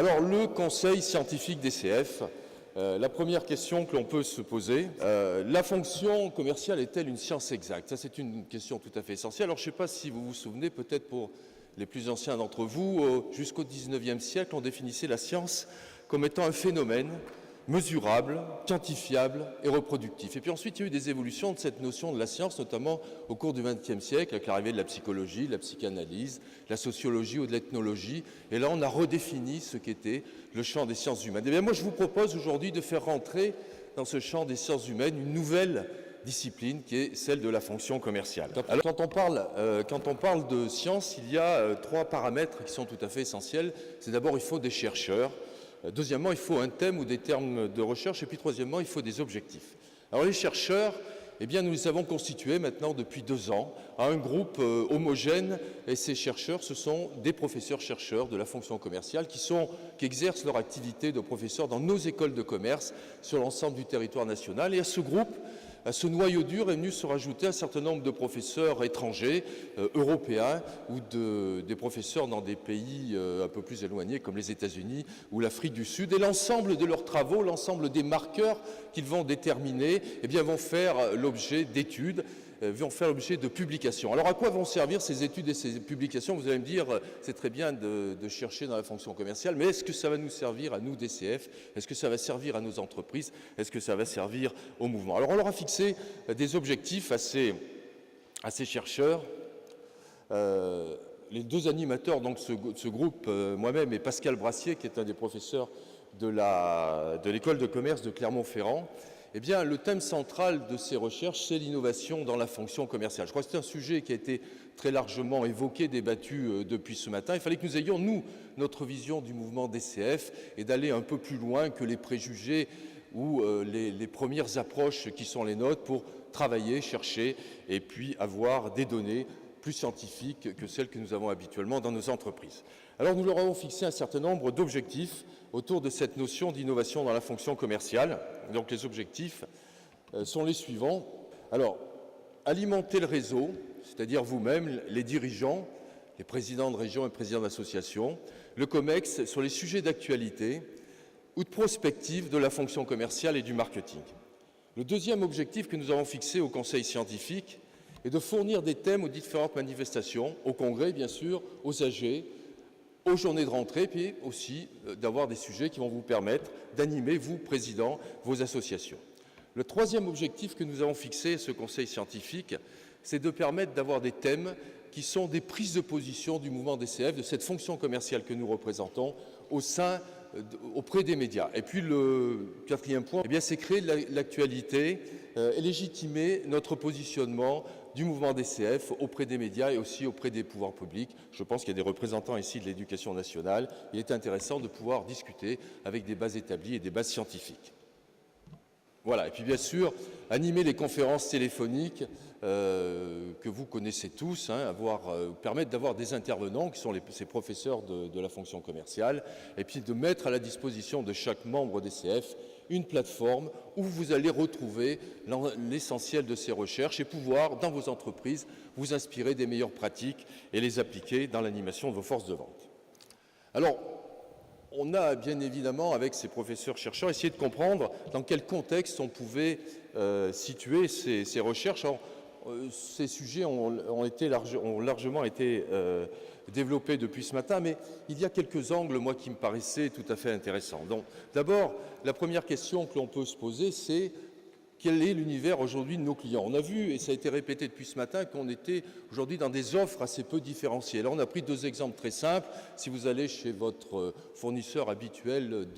Alors, le Conseil scientifique DCF, la première question que l'on peut se poser, la fonction commerciale est-elle une science exacte? Ça, c'est une question tout à fait essentielle. Alors, je ne sais pas si vous vous souvenez, peut-être pour les plus anciens d'entre vous, jusqu'au XIXe siècle, on définissait la science comme étant un phénomène mesurable, quantifiable et reproductif. Et puis ensuite, il y a eu des évolutions de cette notion de la science, notamment au cours du XXe siècle, avec l'arrivée de la psychologie, de la psychanalyse, de la sociologie ou de l'ethnologie. Et là, on a redéfini ce qu'était le champ des sciences humaines. Et bien, moi, je vous propose aujourd'hui de faire rentrer dans ce champ des sciences humaines une nouvelle discipline qui est celle de la fonction commerciale. Alors, quand on parle de science, il y a trois paramètres qui sont tout à fait essentiels. C'est d'abord, il faut des chercheurs. Deuxièmement, il faut un thème ou des termes de recherche. Et puis, troisièmement, il faut des objectifs. Alors, les chercheurs, eh bien, nous les avons constitués maintenant depuis 2 ans à un groupe homogène. Et ces chercheurs, ce sont des professeurs-chercheurs de la fonction commerciale qui exercent leur activité de professeurs dans nos écoles de commerce sur l'ensemble du territoire national. Et à ce groupe, à ce noyau dur est venu se rajouter un certain nombre de professeurs étrangers, européens, ou des professeurs dans des pays un peu plus éloignés comme les États-Unis ou l'Afrique du Sud. Et l'ensemble de leurs travaux, l'ensemble des marqueurs qu'ils vont déterminer, eh bien, vont faire l'objet d'études, vont faire l'objet de publications. Alors à quoi vont servir ces études et ces publications? Vous allez me dire, c'est très bien de chercher dans la fonction commerciale, mais est-ce que ça va nous servir à nous, DCF? Est-ce que ça va servir à nos entreprises? Est-ce que ça va servir au mouvement? Alors on leur a fixé des objectifs à ces chercheurs. Les 2 animateurs donc ce groupe, moi-même et Pascal Brassier, qui est un des professeurs de l'école de commerce de Clermont-Ferrand, eh bien, le thème central de ces recherches, c'est l'innovation dans la fonction commerciale. Je crois que c'est un sujet qui a été très largement évoqué, débattu depuis ce matin. Il fallait que nous ayons, nous, notre vision du mouvement DCF et d'aller un peu plus loin que les préjugés ou les premières approches qui sont les nôtres pour travailler, chercher et puis avoir des données plus scientifiques que celles que nous avons habituellement dans nos entreprises. Alors nous leur avons fixé un certain nombre d'objectifs autour de cette notion d'innovation dans la fonction commerciale. Donc les objectifs sont les suivants. Alors, alimenter le réseau, c'est-à-dire vous-même, les dirigeants, les présidents de région et présidents d'associations, le COMEX, sur les sujets d'actualité ou de prospective de la fonction commerciale et du marketing. Le deuxième objectif que nous avons fixé au Conseil scientifique est de fournir des thèmes aux différentes manifestations, au Congrès bien sûr, aux AG, aux journées de rentrée, puis aussi d'avoir des sujets qui vont vous permettre d'animer, vous, présidents, vos associations. Le troisième objectif que nous avons fixé à ce Conseil scientifique, c'est de permettre d'avoir des thèmes qui sont des prises de position du mouvement DCF, de cette fonction commerciale que nous représentons auprès des médias. Et puis le quatrième point, eh bien, c'est créer l'actualité et légitimer notre positionnement du mouvement DCF auprès des médias et aussi auprès des pouvoirs publics. Je pense qu'il y a des représentants ici de l'éducation nationale. Il est intéressant de pouvoir discuter avec des bases établies et des bases scientifiques. Voilà, et puis bien sûr, animer les conférences téléphoniques que vous connaissez tous, permettre d'avoir des intervenants qui sont ces professeurs de la fonction commerciale, et puis de mettre à la disposition de chaque membre DCF une plateforme où vous allez retrouver l'essentiel de ces recherches et pouvoir, dans vos entreprises, vous inspirer des meilleures pratiques et les appliquer dans l'animation de vos forces de vente. Alors, on a bien évidemment, avec ces professeurs-chercheurs, essayé de comprendre dans quel contexte on pouvait situer ces recherches. Alors, ces sujets ont largement été développés depuis ce matin, mais il y a quelques angles, moi, qui me paraissaient tout à fait intéressants. Donc, d'abord, la première question que l'on peut se poser, c'est quel est l'univers aujourd'hui de nos clients? On a vu, et ça a été répété depuis ce matin, qu'on était aujourd'hui dans des offres assez peu différenciées. Là, on a pris 2 exemples très simples. Si vous allez chez votre fournisseur habituel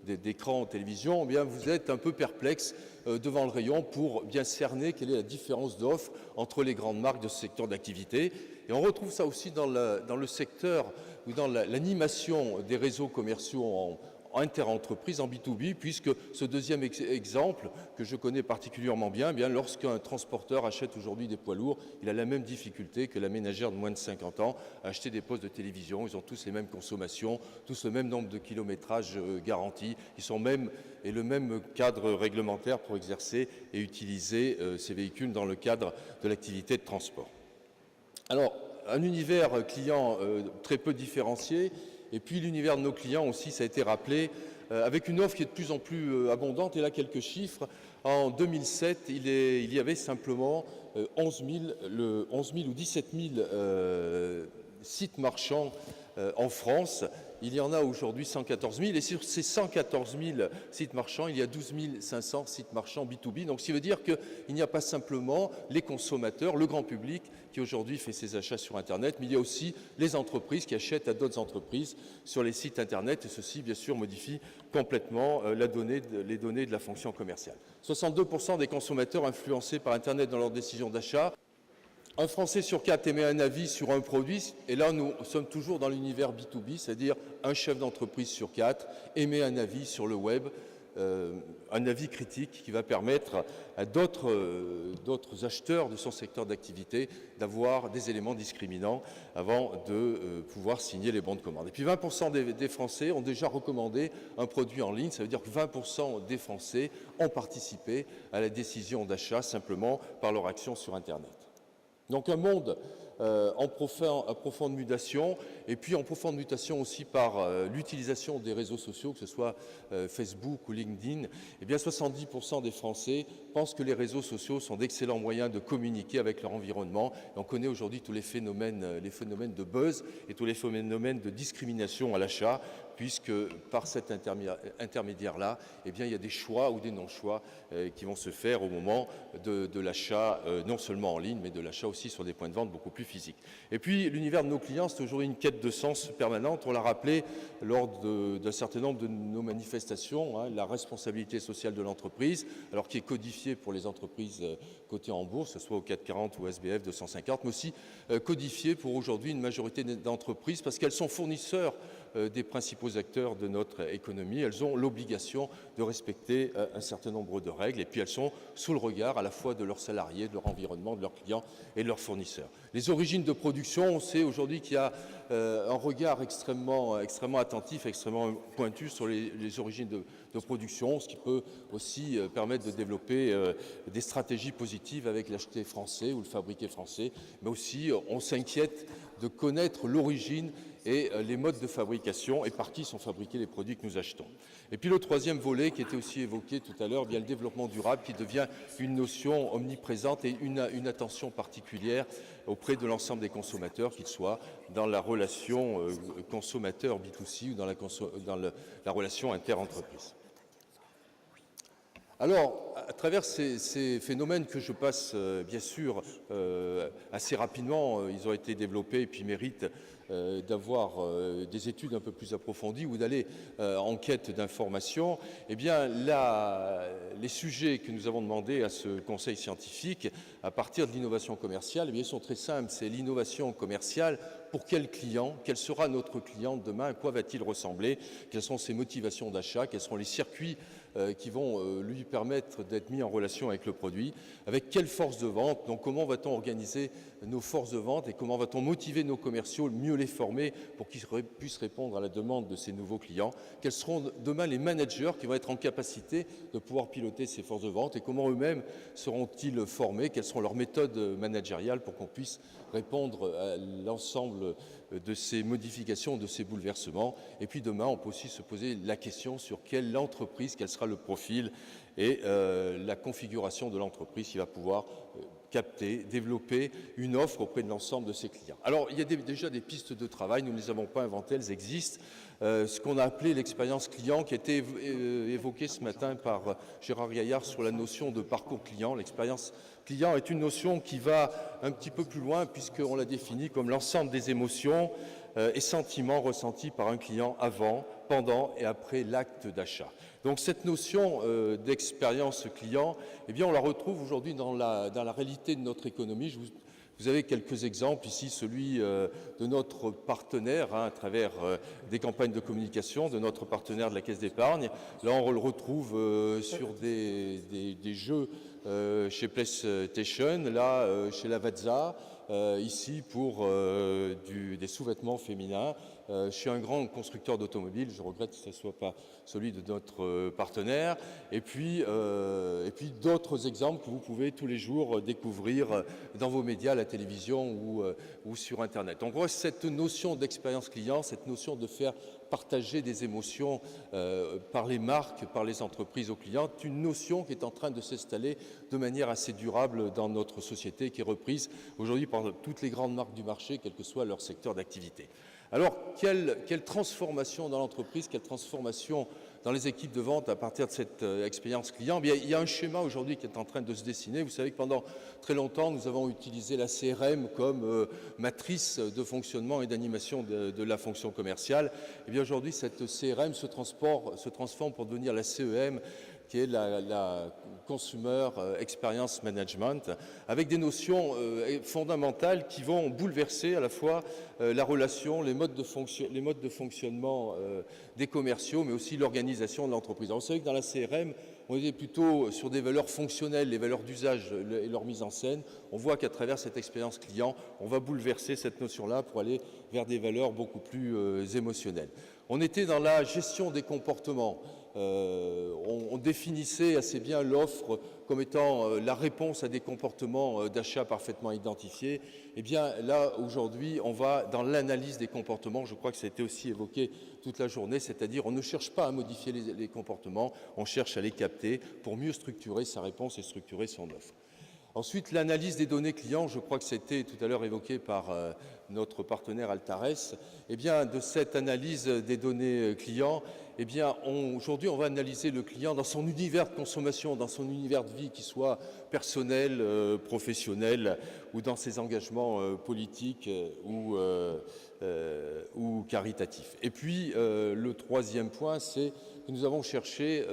d'écran télévision, eh bien, vous êtes un peu perplexe devant le rayon pour bien cerner quelle est la différence d'offres entre les grandes marques de ce secteur d'activité. Et on retrouve ça aussi dans le secteur ou dans l'animation des réseaux commerciaux interentreprises en B2B, puisque ce deuxième exemple que je connais particulièrement bien, lorsqu'un transporteur achète aujourd'hui des poids lourds, il a la même difficulté que la ménagère de moins de 50 ans à acheter des postes de télévision. Ils ont tous les mêmes consommations, tous le même nombre de kilométrages garantis, ils ont le même cadre réglementaire pour exercer et utiliser ces véhicules dans le cadre de l'activité de transport. Alors, un univers client très peu différencié, Et puis l'univers de nos clients aussi, ça a été rappelé, avec une offre qui est de plus en plus abondante. Et là, quelques chiffres. En 2007, il y avait simplement 11 000 ou 17 000 sites marchands en France. Il y en a aujourd'hui 114 000 et sur ces 114 000 sites marchands, il y a 12 500 sites marchands B2B. Donc, ce qui veut dire qu'il n'y a pas simplement les consommateurs, le grand public qui aujourd'hui fait ses achats sur Internet, mais il y a aussi les entreprises qui achètent à d'autres entreprises sur les sites Internet et ceci, bien sûr, modifie complètement les données de la fonction commerciale. 62% des consommateurs influencés par Internet dans leurs décisions d'achat. Un Français sur 4 émet un avis sur un produit, et là nous sommes toujours dans l'univers B2B, c'est-à-dire un chef d'entreprise sur 4 émet un avis sur le web, un avis critique qui va permettre à d'autres acheteurs de son secteur d'activité d'avoir des éléments discriminants avant de pouvoir signer les bons de commande. Et puis 20% des Français ont déjà recommandé un produit en ligne, ça veut dire que 20% des Français ont participé à la décision d'achat simplement par leur action sur Internet. Donc un monde en profonde mutation, et puis en profonde mutation aussi par l'utilisation des réseaux sociaux, que ce soit Facebook ou LinkedIn. Eh bien 70% des Français pensent que les réseaux sociaux sont d'excellents moyens de communiquer avec leur environnement. Et on connaît aujourd'hui tous les phénomènes de buzz et tous les phénomènes de discrimination à l'achat, puisque par cet intermédiaire-là, eh bien, il y a des choix ou des non-choix qui vont se faire au moment de l'achat, non seulement en ligne, mais de l'achat aussi sur des points de vente beaucoup plus physiques. Et puis, l'univers de nos clients, c'est aujourd'hui une quête de sens permanente. On l'a rappelé lors d'un certain nombre de nos manifestations, hein, la responsabilité sociale de l'entreprise, alors qui est codifiée pour les entreprises cotées en bourse, que ce soit au 440 ou SBF 250, mais aussi codifiée pour aujourd'hui une majorité d'entreprises, parce qu'elles sont fournisseurs des principaux acteurs de notre économie. Elles ont l'obligation de respecter un certain nombre de règles et puis elles sont sous le regard à la fois de leurs salariés, de leur environnement, de leurs clients et de leurs fournisseurs. Les origines de production, on sait aujourd'hui qu'il y a un regard extrêmement attentif, extrêmement pointu sur les origines de production, ce qui peut aussi permettre de développer des stratégies positives avec l'acheter français ou le fabriqué français, mais aussi on s'inquiète de connaître l'origine et les modes de fabrication et par qui sont fabriqués les produits que nous achetons. Et puis le troisième volet qui était aussi évoqué tout à l'heure, bien le développement durable qui devient une notion omniprésente et une attention particulière auprès de l'ensemble des consommateurs, qu'ils soient dans la relation consommateur B2C ou dans la relation inter-entreprise. Alors, à travers ces phénomènes que je passe bien sûr assez rapidement, ils ont été développés et puis méritent d'avoir des études un peu plus approfondies ou d'aller en quête d'informations, eh bien les sujets que nous avons demandé à ce conseil scientifique à partir de l'innovation commerciale, eh bien, sont très simples. C'est l'innovation commerciale pour quel client, quel sera notre client demain, à quoi va-t-il ressembler, quelles sont ses motivations d'achat, quels seront les circuits qui vont lui permettre d'être mis en relation avec le produit, avec quelle force de vente, donc comment va-t-on organiser nos forces de vente et comment va-t-on motiver nos commerciaux, mieux les former pour qu'ils puissent répondre à la demande de ces nouveaux clients, quels seront demain les managers qui vont être en capacité de pouvoir piloter ces forces de vente et comment eux-mêmes seront-ils formés, quelles seront leurs méthodes managériales pour qu'on puisse répondre à l'ensemble de ces modifications, de ces bouleversements. Et puis demain, on peut aussi se poser la question sur quelle entreprise, quel sera le profil et la configuration de l'entreprise qui va pouvoir capter, développer une offre auprès de l'ensemble de ses clients. Alors, il y a déjà des pistes de travail, nous ne les avons pas inventées, elles existent. Ce qu'on a appelé l'expérience client, qui a été évoqué ce matin par Gérard Gaillard sur la notion de parcours client. L'expérience client est une notion qui va un petit peu plus loin puisqu'on la définit comme l'ensemble des émotions et sentiments ressentis par un client avant, pendant et après l'acte d'achat. Donc cette notion d'expérience client, eh bien, on la retrouve aujourd'hui dans la réalité de notre économie. Vous avez quelques exemples ici, celui de notre partenaire à travers des campagnes de communication, de notre partenaire de la Caisse d'épargne. Là, on le retrouve sur des jeux chez PlayStation, là chez Lavazza, ici pour des sous-vêtements féminins. Je suis un grand constructeur d'automobiles, je regrette que ce ne soit pas celui de notre partenaire. Et puis d'autres exemples que vous pouvez tous les jours découvrir dans vos médias, à la télévision ou sur Internet. Donc, on voit cette notion d'expérience client, cette notion de faire partager des émotions par les marques, par les entreprises aux clients, une notion qui est en train de s'installer de manière assez durable dans notre société, qui est reprise aujourd'hui par toutes les grandes marques du marché, quel que soit leur secteur d'activité. Alors, quelle transformation dans l'entreprise, quelle transformation dans les équipes de vente à partir de cette expérience client? Bien, il y a un schéma aujourd'hui qui est en train de se dessiner. Vous savez que pendant très longtemps, nous avons utilisé la CRM comme matrice de fonctionnement et d'animation de la fonction commerciale. Et bien aujourd'hui, cette CRM se transforme pour devenir la CEM, qui est la Consumer Experience Management, avec des notions fondamentales qui vont bouleverser à la fois la relation, les modes de fonctionnement des commerciaux, mais aussi l'organisation de l'entreprise. Vous savez que dans la CRM, on est plutôt sur des valeurs fonctionnelles, les valeurs d'usage et leur mise en scène. On voit qu'à travers cette expérience client, on va bouleverser cette notion-là pour aller vers des valeurs beaucoup plus émotionnelles. On était dans la gestion des comportements. On définissait assez bien l'offre comme étant la réponse à des comportements d'achat parfaitement identifiés. Eh bien là, aujourd'hui, on va dans l'analyse des comportements. Je crois que ça a été aussi évoqué toute la journée, c'est-à-dire on ne cherche pas à modifier les comportements, on cherche à les capter pour mieux structurer sa réponse et structurer son offre. Ensuite, l'analyse des données clients, je crois que c'était tout à l'heure évoqué par notre partenaire Altares. Eh bien, de cette analyse des données clients, eh bien, aujourd'hui, on va analyser le client dans son univers de consommation, dans son univers de vie, qu'il soit personnel, professionnel, ou dans ses engagements politiques ou caritatifs. Et puis, le troisième point, c'est que nous avons cherché,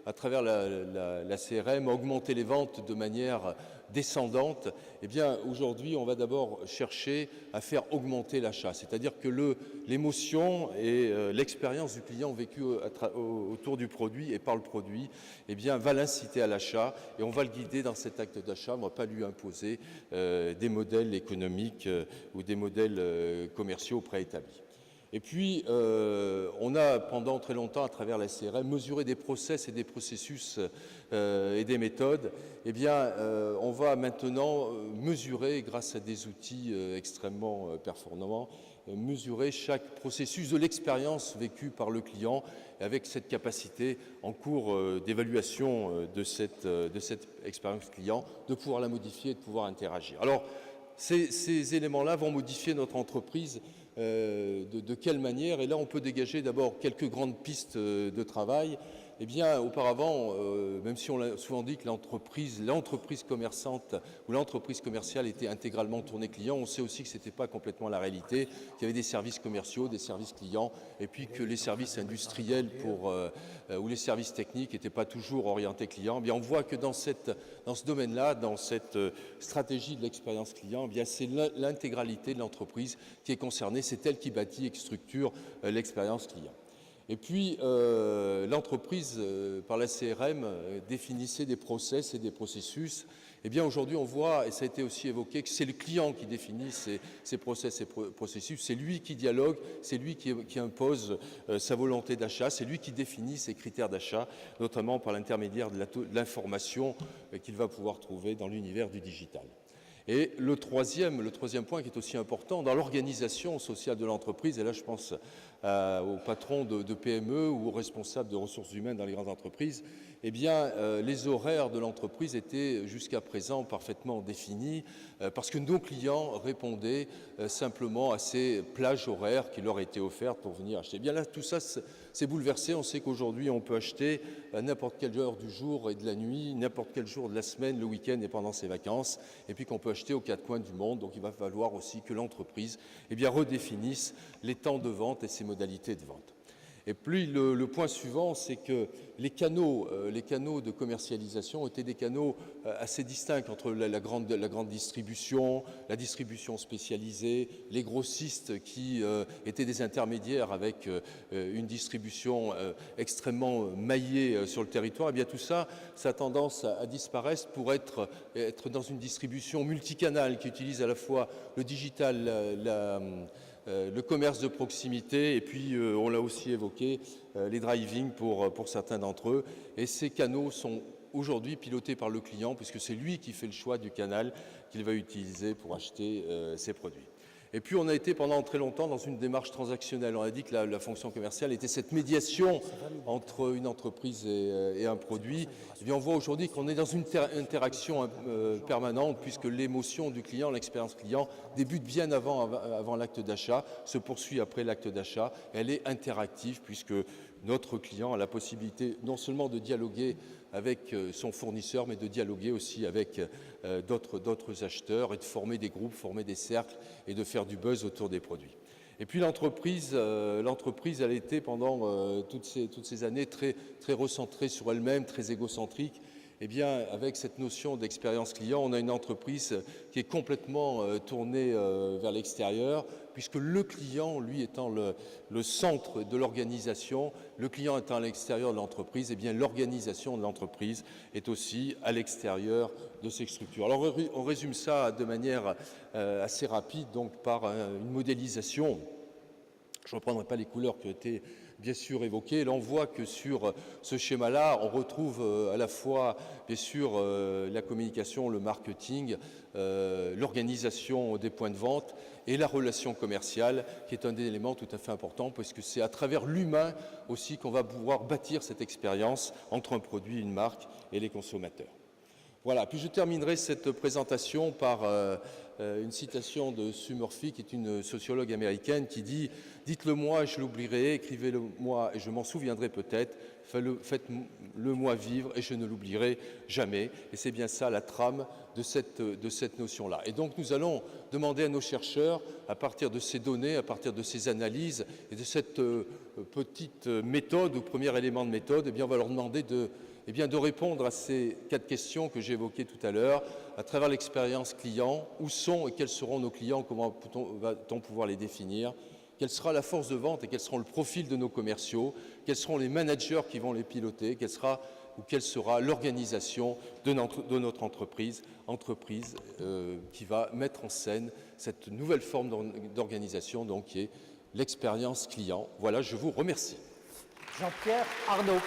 à travers la CRM, à augmenter les ventes de manière descendante. Eh bien, aujourd'hui, on va d'abord chercher à faire augmenter l'achat, c'est-à-dire que l'émotion et l'expérience du client vécue autour du produit et par le produit, eh bien, va l'inciter à l'achat et on va le guider dans cet acte d'achat. On ne va pas lui imposer des modèles économiques ou des modèles commerciaux préétablis. Et puis, on a pendant très longtemps, à travers la CRM, mesuré des process et des processus et des méthodes. Eh bien, on va maintenant mesurer, grâce à des outils extrêmement performants, mesurer chaque processus de l'expérience vécue par le client, avec cette capacité en cours d'évaluation de cette expérience client, de pouvoir la modifier et de pouvoir interagir. Alors, ces éléments-là vont modifier notre entreprise. De quelle manière? Et là, on peut dégager d'abord quelques grandes pistes de travail. Eh bien, auparavant, même si on l'a souvent dit que l'entreprise commerçante ou l'entreprise commerciale était intégralement tournée client, on sait aussi que ce n'était pas complètement la réalité, qu'il y avait des services commerciaux, des services clients, et puis que les services industriels ou les services techniques n'étaient pas toujours orientés client. Eh bien, on voit que dans ce domaine-là, dans cette stratégie de l'expérience client, eh bien, c'est l'intégralité de l'entreprise qui est concernée, c'est elle qui bâtit et qui structure l'expérience client. Et puis, l'entreprise, par la CRM, définissait des process et des processus. Eh bien, aujourd'hui, on voit, et ça a été aussi évoqué, que c'est le client qui définit ces process et processus. C'est lui qui dialogue, c'est lui qui impose sa volonté d'achat, c'est lui qui définit ses critères d'achat, notamment par l'intermédiaire de l'information qu'il va pouvoir trouver dans l'univers du digital. Et le troisième point qui est aussi important, dans l'organisation sociale de l'entreprise, et là je pense aux patrons de PME ou aux responsables de ressources humaines dans les grandes entreprises, eh bien, les horaires de l'entreprise étaient jusqu'à présent parfaitement définis parce que nos clients répondaient simplement à ces plages horaires qui leur étaient offertes pour venir acheter. Eh bien là, tout ça s'est bouleversé. On sait qu'aujourd'hui, on peut acheter à n'importe quelle heure du jour et de la nuit, n'importe quel jour de la semaine, le week-end et pendant ses vacances, et puis qu'on peut acheter aux quatre coins du monde. Donc il va falloir aussi que l'entreprise redéfinisse les temps de vente et ses modalités de vente. Et puis le point suivant, c'est que les canaux de commercialisation étaient des canaux assez distincts entre la grande distribution, la distribution spécialisée, les grossistes qui étaient des intermédiaires avec une distribution extrêmement maillée sur le territoire. Et bien tout ça, ça a tendance à disparaître pour être dans une distribution multicanale qui utilise à la fois le digital, le commerce de proximité et puis, on l'a aussi évoqué, les driving pour certains d'entre eux. Et ces canaux sont aujourd'hui pilotés par le client puisque c'est lui qui fait le choix du canal qu'il va utiliser pour acheter ses produits. Et puis on a été pendant très longtemps dans une démarche transactionnelle. On a dit que la fonction commerciale était cette médiation entre une entreprise et un produit. Et bien on voit aujourd'hui qu'on est dans une interaction permanente puisque l'émotion du client, l'expérience client débute bien avant l'acte d'achat, se poursuit après l'acte d'achat. Elle est interactive puisque notre client a la possibilité non seulement de dialoguer avec son fournisseur, mais de dialoguer aussi avec d'autres acheteurs et de former des groupes, former des cercles et de faire du buzz autour des produits. Et puis l'entreprise, elle a été pendant toutes ces années très recentrée sur elle-même, très égocentrique. Eh bien, avec cette notion d'expérience client, on a une entreprise qui est complètement tournée vers l'extérieur, puisque le client, lui, étant le centre de l'organisation, le client étant à l'extérieur de l'entreprise, eh bien, l'organisation de l'entreprise est aussi à l'extérieur de ces structures. Alors, on résume ça de manière assez rapide, donc par une modélisation. Je ne reprendrai pas les couleurs qui ont été bien sûr évoquées. Là, on voit que sur ce schéma-là, on retrouve à la fois, bien sûr, la communication, le marketing, l'organisation des points de vente et la relation commerciale, qui est un élément tout à fait important, parce que c'est à travers l'humain aussi qu'on va pouvoir bâtir cette expérience entre un produit, une marque et les consommateurs. Voilà, puis je terminerai cette présentation par une citation de Sue Murphy, qui est une sociologue américaine, qui dit « Dites-le-moi et je l'oublierai, écrivez-le-moi et je m'en souviendrai peut-être, faites-le-moi vivre et je ne l'oublierai jamais ». Et c'est bien ça la trame de cette notion-là. Et donc nous allons demander à nos chercheurs, à partir de ces données, à partir de ces analyses et de cette petite méthode ou premier élément de méthode, eh bien on va leur demander de répondre à ces 4 questions que j'ai évoquées tout à l'heure, à travers l'expérience client, où sont et quels seront nos clients, comment va-t-on pouvoir les définir, quelle sera la force de vente et quel sera le profil de nos commerciaux, quels seront les managers qui vont les piloter, quelle sera l'organisation de notre entreprise qui va mettre en scène cette nouvelle forme d'organisation, donc qui est l'expérience client. Voilà, je vous remercie. Jean-Pierre Arnaud.